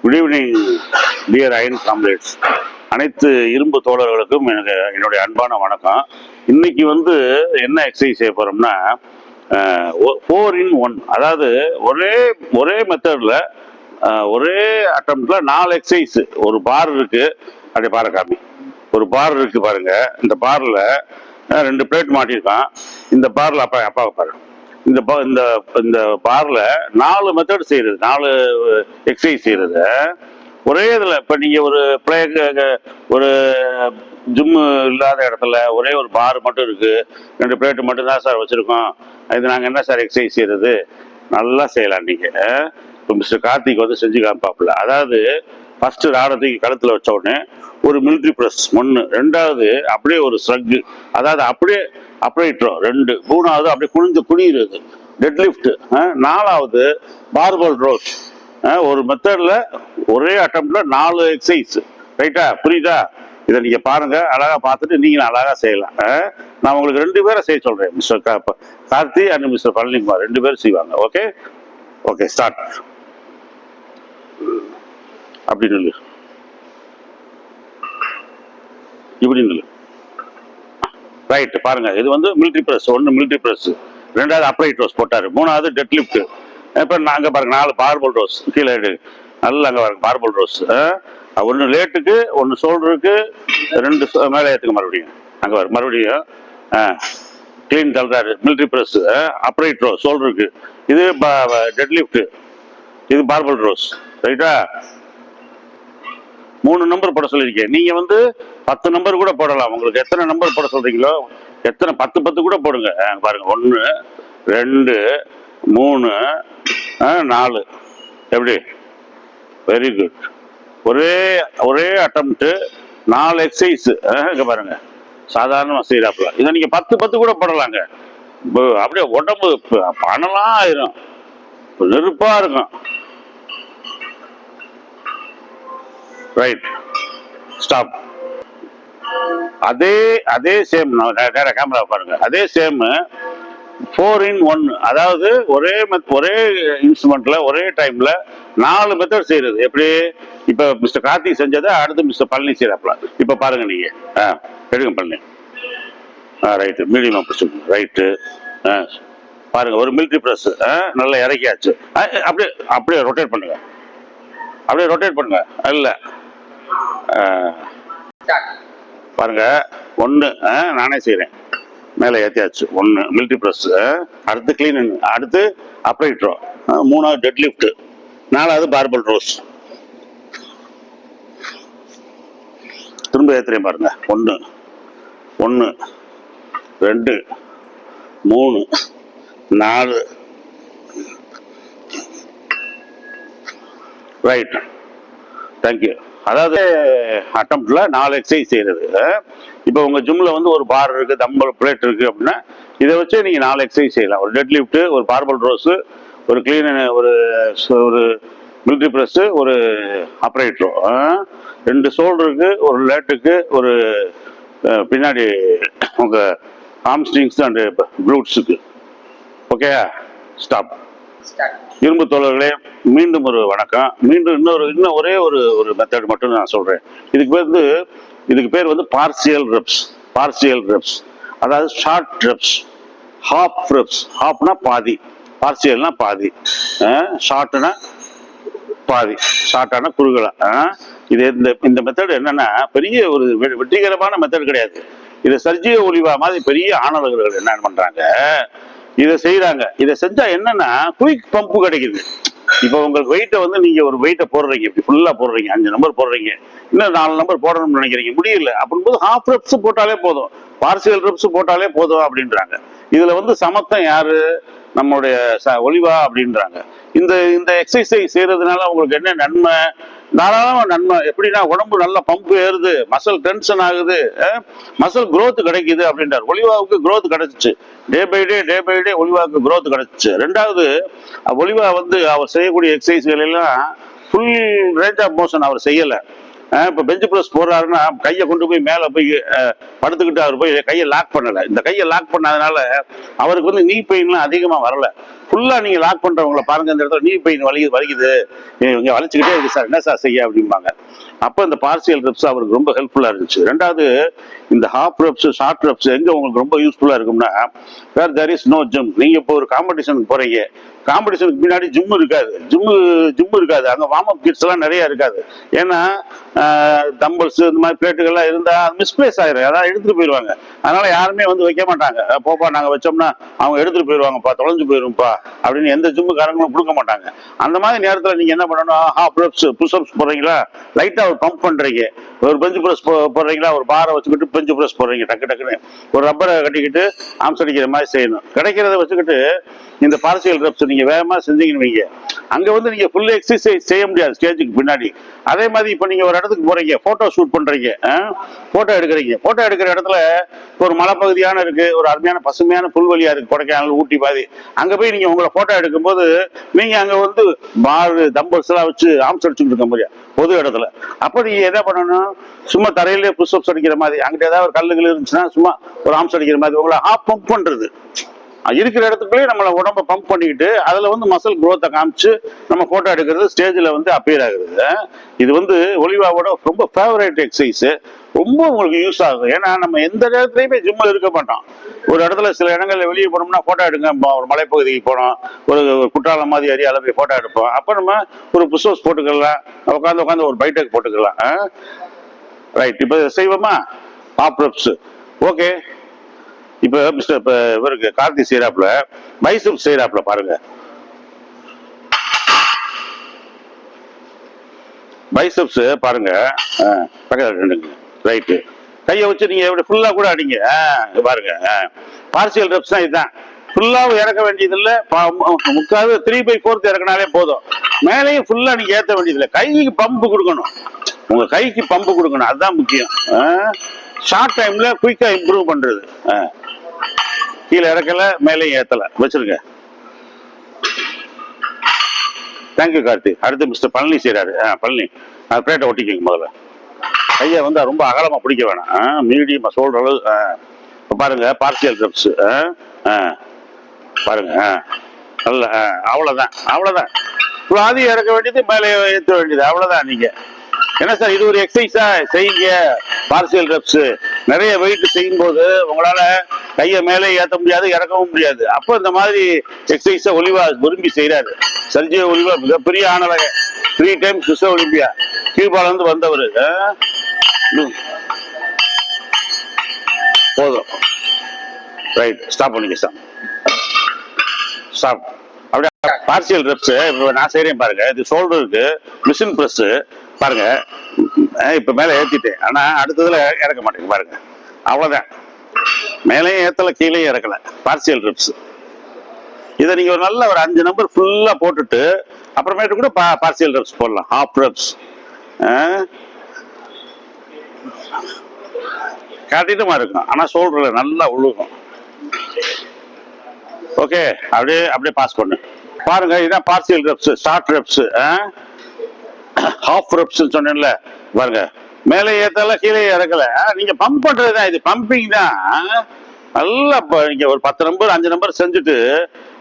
Good evening dear iron comrades. அனைத்து இரும்பு தோழர்களுக்கும் எனக்கு என்னுடைய அன்பான வணக்கம். இன்னைக்கு என்ன எக்ஸசைஸ் செய்ய போறோம்னா 4 in 1, அதாவது ஒரே மெத்தட்ல ஒரே அட்டம்ப்ட்ல 4 எக்ஸசைஸ். ஒரு பார் இருக்கு, அப்படியே பாரு காமி. ஒரு பார் இருக்கு பாருங்க. இந்த பார்ல 2 பிளேட் மாட்டிருக்கான். இந்த பார்ல அப்பா பாரு. இந்த இந்த பார்ல 4 மெத்தட் செய்யறது, 4 எக்ஸசைஸ் செய்யறது ஒரே இதுல. இப்ப நீங்க ஒரு ஜிம்மு இல்லாத இடத்துல ஒரே ஒரு பார் மட்டும் இருக்கு, 2 பிளேட் மட்டும் தான் சார் வச்சிருக்கோம், இது நாங்க என்ன சார் எக்ஸசைஸ் செய்யறது? நல்லா செய்யலாம் நீங்க. இப்போ மிஸ்டர் கார்த்திக் செஞ்சு காமிப்பாப்புல. அதாவது ஃபர்ஸ்ட் ராடத்துக்கு கழுத்துல வச்ச உடனே ஒரு மிலிட்ரி பிரஸ் 1, 2வது அப்படியே ஒரு ஸ்ரக், அதாவது அப்படியே 2, 3வது அப்படியே குனியுறது டெட் லிஃப்ட், 4வது பார்பல் ரோஸ். ஒரு மெத்தட்ல ஒரே அட்டம்ப்ட்ல 4 எக்ஸசைஸ். ரைட்டா? புரியுதா? இதை நீங்க பாருங்க, அழகா பார்த்துட்டு நீங்களும் அழகா செய்யலாம். நான் உங்களுக்கு 2 பேரை செய்ய சொல்றேன், mister Karthi and mister Palanikumar 2 பேரும் செய்வாங்க. Okay okay, start. அப்படி நில்லு, இப்படி நில்லு. ரைட், பாருங்க. இது மிலிட்ரி பிரஸ். 1 மிலிட்ரி பிரஸ், 2வது அப்ரைட் ரோஸ் போட்டாரு, 3வது டெட் லிஃப்ட். இப்ப நாங்க பாருங்க 4 பார்பல் ரோஸ் கீழே நல்லா அங்க பாருங்க. பார்பல் ரோஸ் 1 லேட்டுக்கு, 1 ஷோல்டருக்கு, 2 மேலே ஏத்துக்க. மறுபடியும் அங்க பாருங்க, மறுபடியும் கிளீன் தள்ளுறாரு. மிலிட்ரி பிரஸ், அப்ரைட் ரோஸ் ஷோல்டருக்கு, இது டெட் லிஃப்ட், இது பார்பல் ரோஸ். ரைட்டா? 3 நம்பர் போட சொல்லியிருக்கேன். நீங்க 10 நம்பர் கூட போடலாம். உங்களுக்கு எத்தனை நம்பர் போட சொல்றீங்களோ, எத்தனை 10 கூட போடுங்க. பாருங்க, 1, 2, 3, 4. எப்படி? Very good. ஒரே அட்டம்ப்ட் 4 எக்ஸசைஸ். இங்க பாருங்க, சாதாரணமா செய்யறாப்புல. இதை நீங்க 10 கூட போடலாங்க. அப்படியே உடம்பு பணலாம் ஆயிரும், நெருப்பா இருக்கும். Right, stop. அதே சேம் கேமரா பாருங்க. அதே சேம் 4 in 1, அதாவது ஒரே இன்ஸ்ட்ருமெண்ட்ல ஒரே டைம்ல 4 மெத்தட் செய்யறது. எப்படி? இப்ப மிஸ்டர் கார்த்திக் செஞ்சதை அடுத்து மிஸ்டர் பழனி செய்யறாப்ல. இப்ப பாருங்க, நீங்க எடுங்க பழனி. ரைட்டு, மீடியம் பிடிச்சிங்க. ரைட்டு, பாருங்க. ஒரு மிலிட்ரி பிரஸ் நல்லா இறக்கியாச்சு. அப்படியே ரொட்டேட் பண்ணுங்க. அப்படியே ரொட்டேட் பண்ணுங்க. இல்ல பாருங்க, 1 நானே செய்யறேன். மேலே ஏத்தியாச்சு. 1 மிலிட்ரி பிரஸ், அடுத்து கிளீன், அடுத்து அப்ரைட் ரோ, 3வது டெட் லிஃப்ட், 4வது பார்பல் ரோஸ். திரும்ப ஏத்துறேன் பாருங்க. 1, 2, 3, 4. Right, thank you. அதாவது அட்டம்ப்ட்ல 4 எக்ஸசைஸ் செய்யறது. இப்போ உங்க ஜிம்ல ஒரு பார் இருக்கு, தம்பல் பிளேட் இருக்கு அப்படின்னா இதை வச்சு நீங்க 4 எக்ஸசைஸ் செய்யலாம். ஒரு டெட் லிஃப்ட், ஒரு பார்பல் ரோஸ், ஒரு கிளீன், ஒரு மிலிட்ரி பிரஸ், ஒரு அப்ரைட் ரோ, 2 ஷோல்டருக்கு, ஒரு லேட்டுக்கு, ஒரு பின்னாடி உங்க ஹாம்ஸ்ட்ரிங்ஸ் அண்ட் ப்ளூட்ஸுக்கு. Okay, stop. இரும்பு தோழர்களே, மீண்டும் ஒரு வணக்கம். மீண்டும் இன்னும் ஒரே ஒரு மெத்தட் மட்டும் நான் சொல்றேன். இதுக்கு பேர் பார்சியல் ரெப்ஸ். அதாவது ஷார்ட் ரெப்ஸ், ஹாஃப் ரெப்ஸ். ஹாஃப்னா பாதி, பார்சியல்னா பாதி, ஷார்ட்னா பாதி, ஷார்ட்டான குறுகலாம். இது இந்த மெத்தட் என்னன்னா பெரிய ஒரு வெற்றிகரமான மெத்தட் கிடையாது. இது சர்ஜியோ ஒலிவா மாதிரி பெரிய ஆணவர்கள் என்ன பண்றாங்க, இதை செய்யறாங்க. இதை செஞ்சா என்னன்னா குயிக் பம்ப் கிடைக்குது. இப்ப உங்களுக்கு வெயிட்டை நீங்க ஒரு வெயிட்டை போடுறீங்க, இப்படி ஃபுல்லா போடுறீங்க, 5 நம்பர் போடுறீங்க, இன்னும் 4 நம்பர் போடணும்னு நினைக்கிறீங்க, முடியல அப்படின்போது ஹாஃப் ரெப்ஸ் போட்டாலே போதும், பார்சியல் ரெப்ஸ் போட்டாலே போதும் அப்படின்றாங்க. இதுல சமத்தம் யாரு? நம்மளுடைய ஒலிவா அப்படின்றாங்க. இந்த எக்ஸசைஸ் செய்யறதுனால உங்களுக்கு என்ன நன்மை? தாராளமா நன்மை. எப்படின்னா உடம்பு நல்லா பம்ப் ஏறுது, மசில் டென்ஷன் ஆகுது, மசில் growth கிடைக்குது அப்படின்றார். ஒலிவாவுக்கு growth கிடைச்சிச்சு. டே பை டே ஒலிவாவுக்கு growth கிடைச்சிச்சு. 2வது, ஒலிவா அவர் செய்யக்கூடிய எக்ஸசைஸ்கள் எல்லாம் ஃபுல் ரேஞ்ச் ஆஃப் மோஷன் அவர் செய்யல. இப்போ பெஞ்ச் ப்ரெஸ் போடுறாருன்னா கையை கொண்டு போய் மேலே போய் படுத்துக்கிட்டு அவர் போய் கையை லாக் பண்ணலை. இந்த கையை லாக் பண்ணாதனால அவருக்கு வந்து நீ பெயின்லாம் அதிகமாக வரல. ஃபுல்லாக நீங்கள் லாக் பண்ணுறவங்களை பாருங்க, இந்த இடத்துல நீ பெயின் வலிக்குது இங்கே வலிச்சுக்கிட்டே இருக்கு சார், என்ன சார் செய்ய அப்படிம்பாங்க. அப்போ இந்த பார்சியல் ரெப்ஸ் அவருக்கு ரொம்ப ஹெல்ப்ஃபுல்லாக இருந்துச்சு. ரெண்டாவது, இந்த ஹாஃப் ரெப்ஸ் ஷார்ட் ரெப்ஸ் எங்கே உங்களுக்கு ரொம்ப யூஸ்ஃபுல்லாக இருக்கும்னா, வேர் தேர் இஸ் நோ ஜிம். நீங்கள் இப்போ ஒரு காம்படிஷனுக்கு போகிறீங்க, காம்படிஷனுக்கு பின்னாடி ஜிம்மு இருக்காது, ஜிம்மு இருக்காது, அங்கே வார்ம் அப் கிட்ஸ் எல்லாம் நிறைய இருக்காது. ஏன்னா டம்பிள்ஸ் இந்த மாதிரி பிளேட்டுகள்லாம் இருந்தால் மிஸ்பிளேஸ் ஆயிரும், அதான் எடுத்துகிட்டு போயிடுவாங்க. அதனால யாருமே வந்து வைக்க மாட்டாங்க. போப்பா நாங்கள் வச்சோம்னா அவங்க எடுத்துகிட்டு போயிடுவாங்கப்பா, தொலைஞ்சு போயிடும்ப்பா அப்படின்னு எந்த ஜிம்முக்காரங்களும் கொடுக்க மாட்டாங்க. அந்த மாதிரி நேரத்தில் நீங்கள் என்ன பண்ணணும், ஹாஃப் ரெப்ஸ் புஷ்அப்ஸ் போடுறீங்களா, லைட்டாக ஒரு பம்ப் பண்ணுறீங்க, ஒரு பெஞ்ச் ப்ரெஸ் போடுறீங்களா, ஒரு பாரை வச்சுக்கிட்டு பெஞ்ச் ப்ரெஸ் போடுறீங்க, டக்கு டக்குன்னு ஒரு ரப்பரை கட்டிக்கிட்டு ஆம்ஸ் அடிக்கிற மாதிரி செய்யணும். கிடைக்கிறத வச்சுக்கிட்டு இந்த பார்சியல் ரெப்ஸ் நீங்கள் வேகமாக செஞ்சீங்கன்னு வைங்க, அங்கே வந்து நீங்கள் ஃபுல் எக்ஸசைஸ் செய்ய முடியாது ஸ்டேஜுக்கு பின்னாடி. அதே மாதிரி இப்போ நீங்கள் ஒரு இடத்துக்கு போகிறீங்க, ஃபோட்டோ ஷூட் பண்ணுறீங்க, ஃபோட்டோ எடுக்கிறீங்க, ஃபோட்டோ எடுக்கிற இடத்துல ஒரு மலைப்பகுதியான இருக்குது, ஒரு அருமையான பசுமையான புல்வெளியாக இருக்குது, கொடைக்கானல் ஊட்டி பாதி, அங்கே போய் நீங்கள் உங்களை ஃபோட்டோ எடுக்கும்போது நீங்கள் அங்கே வந்து பார் தம்பல்ஸ் எல்லாம் வச்சு ஆம்ஸ் அடிச்சுட்டு இருக்க முடியாது பொது இடத்துல. அப்போ நீங்கள் என்ன பண்ணணும், சும்மா தரையிலே புஷ்அப்ஸ் அடிக்கிற மாதிரி, அங்கிட்ட ஏதாவது ஒரு கல்லுகள் இருந்துச்சுன்னா சும்மா ஒரு ஆம்ஸ் அடிக்கிற மாதிரி உங்களை ஹாஃப் பம்ப் பண்ணுறது. இருக்கிற இடத்துக்குள்ளேயே நம்மளை உடம்ப பம்ப் பண்ணிக்கிட்டு அதில் வந்து மசில் குரோத்தை காமிச்சு நம்ம ஃபோட்டோ எடுக்கிறது, ஸ்டேஜில் வந்து அப்பியர் ஆகுறது. இது வந்து ஒலிவாவோட ரொம்ப ஃபேவரேட் எக்ஸசைஸு, ரொம்ப உங்களுக்கு யூஸ் ஆகும். ஏன்னா நம்ம எந்த இடத்துலையுமே ஜிம்மில் இருக்க மாட்டோம். ஒரு இடத்துல சில இடங்களில் வெளியே போனோம்னா ஃபோட்டோ எடுங்க, ஒரு மலைப்பகுதிக்கு போனோம், ஒரு குற்றாலம் மாதிரி ஏரியாவில் போய் ஃபோட்டோ எடுப்போம். அப்போ நம்ம ஒரு புஷ்அப்ஸ் போட்டுக்கலாம், உட்காந்து ஒரு பைடெக் போட்டுக்கலாம். ரைட், இப்போ செய்வோமா ஹாஃப் ரெப்ஸ்? ஓகே. இப்போ மிஸ்டர் இப்போ இவருக்கு கார்த்தி செய்யறாப்புல பைசெப்ஸ் செய்யறாப்புல பாருங்க, பைசெப்ஸ் பாருங்க, ரைட்டு. கையை வச்சு நீங்க எப்படி ஃபுல்லா கூட அடிங்க பாருங்க. பார்சியல் ரெப்ஸ் தான் இதுதான். ஃபுல்லாவும் இறக்க வேண்டியது இல்லை, முக்காவது 3/4 இறக்கினாலே போதும். மேலேயும் ஃபுல்லா நீங்க ஏற்ற வேண்டியது இல்லை, கைக்கு பம்பு கொடுக்கணும், உங்க கைக்கு பம்பு கொடுக்கணும், அதுதான் முக்கியம். ஷார்ட் டைம்ல குயிக்கா இம்ப்ரூவ் பண்றது. கீழே இறக்கல மேலேயும் ஏத்தல வச்சிருங்க. தேங்க்யூ கார்த்தி. அடுத்து மிஸ்டர் பழனி செய்யறாரு. பழனி பிளேட்டை ஒட்டிக்கிங்க முதல்ல. கையை வந்து ரொம்ப அகலமா பிடிக்க வேணாம், மீடியமா சொல்ற அளவு. இப்போ பாருங்க பார்சியல் ரெப்ஸ் பாருங்க, நல்ல அவ்வளோதான் அவ்வளோதான். பாதி இறக்க வேண்டியது மேலே ஏற்ற வேண்டியது, அவ்வளோதான். நீங்க என்ன சார் இது ஒரு எக்ஸசைஸா செய்யுங்க. பார்சியல் ரெப்ஸ் நிறைய வெயிட் செய்யும் போது உங்களால கையை மேலே ஏற்ற முடியாது, இறக்கவும் முடியாது. அப்போ இந்த மாதிரி எக்ஸசைஸை ஒலிவா விரும்பி செய்யறாரு. சஞ்சீவ ஒலிவா மிகப்பெரிய ஆனவங்க, 3 டைம்ஸ் மிஸ் ஒலிம்பியா, கியூபால இருந்து வந்தவர். போதும், ரைட், ஸ்டாப் பண்ணிக்க சார், ஸ்டாப். அப்படியே பார்சியல் ரெப்ஸ் இப்போ நான் செய்யறேன் பாருங்க. இது ஷோல்டருக்கு மிஷின் பிரஸ் பாருங்க. இப்ப மேல ஏத்திட்டேன், ஆனா அடுத்ததுல இறக்க மாட்டேங்க பாருங்க, அவ்வளவுதான். மேலேயும் ஏத்தல கீழேயும் இறக்கல, பார்சியல் ரெப்ஸ். இதை நீங்க ஒரு நல்ல ஒரு 5 நம்பர் ஃபுல்லா போட்டுட்டு அப்புறமேட்டு கூட பார்சியல் ரெப்ஸ் போடலாம், ஹாஃப் ரெப்ஸ். காட்டிட்டுமா இருக்கும், ஆனா ஷோல்டர்ல நல்லா உழுகும். ஓகே, அப்படியே அப்படியே பாஸ் பண்ணு பாருங்க. இதுதான் partial reps, short reps. Half reps சொன்னேன்ல பாருங்க, மேலே ஏத்தல கீழே இறக்கல. நீங்க பம்ப் பண்றதுதான், இது பம்பிங் தான். நல்லா நீங்க ஒரு 10 நம்பர் 5 நம்பர் செஞ்சுட்டு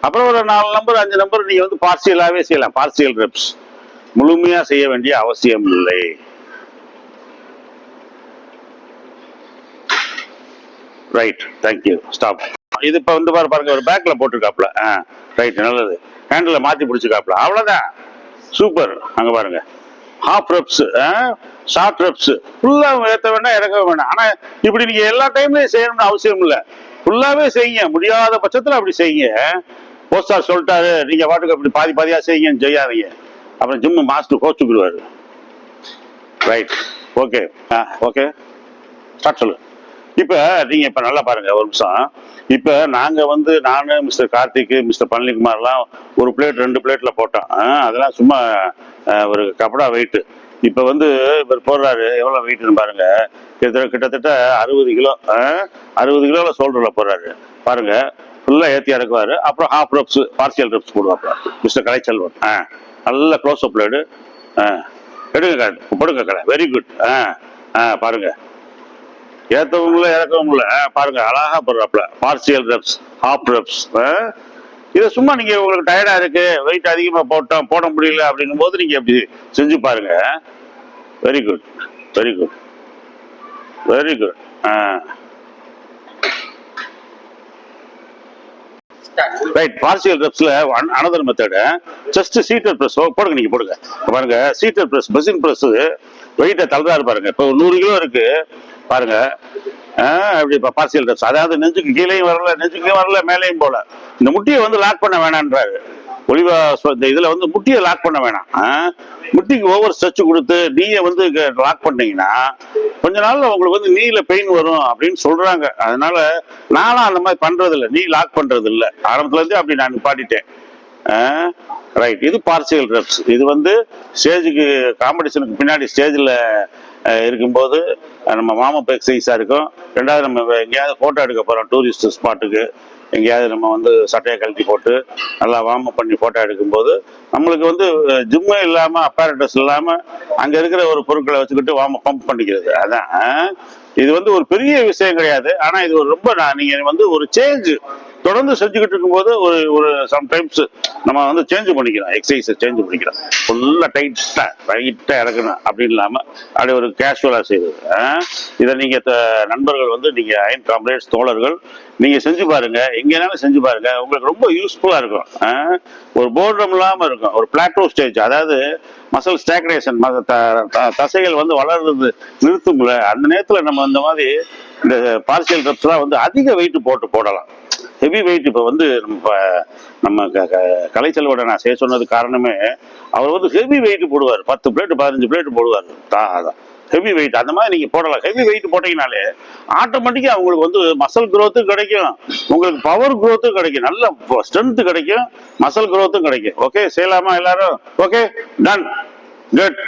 அப்புறம் ஒரு 4 நம்பர் 5 நம்பர் நீங்க வந்து பார்சியலாவே செய்யலாம். பார்சியல் ரெப்ஸ் முழுமையா செய்ய வேண்டிய அவசியம் இல்லை. Right, thank you, stop. இது இப்ப வந்து பாருங்க, ஒரு பேக்ல போட்டிருக்காப்ல. ரைட், நல்லது. ஹேண்டில் மாத்தி பிடிச்சிருக்காப்ல, அவ்வளவுதான், சூப்பர். அங்க பாருங்க, ஹாஃப் ரெப்ஸ், ஷார்ட் ரெப்ஸ். ஃபுல்லா ஏற்ற வேண்டாம், இறக்க வேண்டாம். ஆனா இப்படி நீங்க எல்லா டைம்லயும் செய்யணும்னு அவசியம் இல்லை, ஃபுல்லாவே செய்யுங்க. முடியாத பட்சத்துல அப்படி செய்யுங்க. போஸ்டார் சொல்லிட்டாரு நீங்க பாட்டுக்கு அப்படி பாதி பாதியா செய்யுங்கன்னு செய்யாதீங்க, அப்புறம் ஜிம் மாஸ்டர் கோச்சுக்குருவாரு. ரைட், ஓகே, ஓகே, ஸ்டார்ட் சொல்லு. இப்ப நீங்க இப்ப நல்லா பாருங்க ஒரு நிமிஷம். இப்ப நாங்க வந்து நானு மிஸ்டர் கார்த்திக் மிஸ்டர் பழனிக்குமார்லாம் ஒரு பிளேட் 2 பிளேட்ல போட்டோம். அதெல்லாம் சும்மா ஒரு கபடா வெயிட். இப்ப வந்து இவர் போடுறாரு, எவ்வளவு வெயிட்னு பாருங்க, கிட்டத்தட்ட 60 கிலோ. 60 கிலோல ஷோல்டர்ல போடுறாரு பாருங்க. ஃபுல்லா ஏத்தி இறக்குவாரு. அப்புறம் ஹாஃப் ரெப்ஸ் பார்சியல் ரெப்ஸ் போடுவாப்ல மிஸ்டர் கலைச்செல்வன். நல்ல க்ளோஸ் அப் பிளேடு. எடுங்க போடுங்க கடை. Very good. பாருங்க, ஏற்றவும் இறக்கவும் இல்லை. பாருங்க அழகா போடுறாப்புல. Partial reps, half reps. இதை சும்மா நீங்க உங்களுக்கு டயர்டா இருக்கு, வெயிட் அதிகமா போட முடியல அப்படிங்கும் போது நீங்க அப்படி செஞ்சு பாருங்க. Very good, very good, very good. Right. Partial ரெப்ஸ்ல another method, just seated press போடுங்க. நீங்க போடுங்க பாருங்க. சீட்டர் பிரஸ், பெசின் பிரஸ் வெயிட்ட தள்ளுறாரு பாருங்க. இப்போ 100 கிலோ இருக்கு பாருங்க. அப்படி பார்சியல் ரெப்ஸ், அதாவது நெஞ்சுக்கு கீழேயும் வரல, நெஞ்சுக்கு வரல, மேலேயும் போல. இந்த முட்டியை வந்து லாக் பண்ண வேணான்றாரு ஒளிவா. இதுல வந்து முட்டியை லாக் பண்ண வேணாம். முட்டிக்கு ஓவர் ஸ்ட்ரெச் கொடுத்து நீயை வந்து லாக் பண்ணீங்கன்னா கொஞ்ச நாள்ல உங்களுக்கு வந்து நீல பெயின் வரும் அப்படின்னு சொல்றாங்க. அதனால நானும் அந்த மாதிரி பண்றது இல்லை, நீ லாக் பண்றது இல்லை. ஆரம்பத்துல இருந்தே அப்படி நான் நிப்பாட்டிட்டேன். ரைட். இது பார்சியல் ரெப்ஸ். இது வந்து ஸ்டேஜுக்கு, காம்படிஷனுக்கு பின்னாடி ஸ்டேஜில் இருக்கும்போது நம்ம வார்ம் அப் எக்ஸசைஸாக இருக்கும். ரெண்டாவது நம்ம எங்கேயாவது ஃபோட்டோ எடுக்க போகிறோம் டூரிஸ்ட் ஸ்பாட்டுக்கு, எங்கேயாவது நம்ம வந்து சட்டையை கழட்டி போட்டு நல்லா வார்ம் அப் பண்ணி ஃபோட்டோ எடுக்கும்போது நம்மளுக்கு வந்து ஜிம்மே இல்லாமல், அப்பாரட்டஸ் இல்லாமல் அங்கே இருக்கிற ஒரு பொருட்களை வச்சுக்கிட்டு வார்ம் அப் பம்ப் பண்ணிக்கிறது. அதான் இது வந்து ஒரு பெரிய விஷயம் கிடையாது. ஆனால் இது ஒரு ரொம்ப நீங்கள் வந்து ஒரு சேஞ்ச் தொடர்ந்து செஞ்சுக்கிட்டு இருக்கும்போது ஒரு சம்டைம்ஸ் நம்ம வந்து சேஞ்ச் பண்ணிக்கிறோம், எக்ஸசைஸை சேஞ்ச் பண்ணிக்கிறோம். ஃபுல்லாக டைட்டாக இறக்கணும் அப்படின்னு இல்லாமல் அப்படி ஒரு கேஷுவலாக செய்யுது. இதை நீங்கள் நண்பர்கள் வந்து நீங்கள் அயன் காம்ரேட்ஸ் தோழர்கள் நீங்கள் செஞ்சு பாருங்க, எங்கேனாலும் செஞ்சு பாருங்க. உங்களுக்கு ரொம்ப யூஸ்ஃபுல்லாக இருக்கும். ஒரு போர்டம் இல்லாமல் இருக்கும். ஒரு பிளாட்டோ ஸ்டேஜ், அதாவது மசில் ஸ்டாக்னேஷன், தசைகள் வந்து வளர்றது நிறுத்தும்ல, அந்த நேரத்தில் நம்ம இந்த மாதிரி இந்த பார்சியல் ரெப்ஸ்லாம் வந்து அதிக வெயிட் போடலாம். Heavy weight. இப்போ வந்து நம்ம கலைச்செல்வோட நான் செய்ய சொன்னது காரணமே, அவர் வந்து ஹெவி வெயிட் போடுவார். 10 பிளேட் 15 பிளேட் போடுவார். ஹெவி வெயிட் அந்த மாதிரி நீங்க போடலாம். ஹெவி வெயிட் போட்டீங்கனாலே ஆட்டோமேட்டிக்கா உங்களுக்கு வந்து மசில் குரோத்தும் கிடைக்கும், உங்களுக்கு பவர் குரோத்தும் கிடைக்கும், நல்ல ஸ்ட்ரென்த் கிடைக்கும், மசில் குரோத்தும் கிடைக்கும். ஓகே, செய்யலாமா எல்லாரும்? Okay, done, good.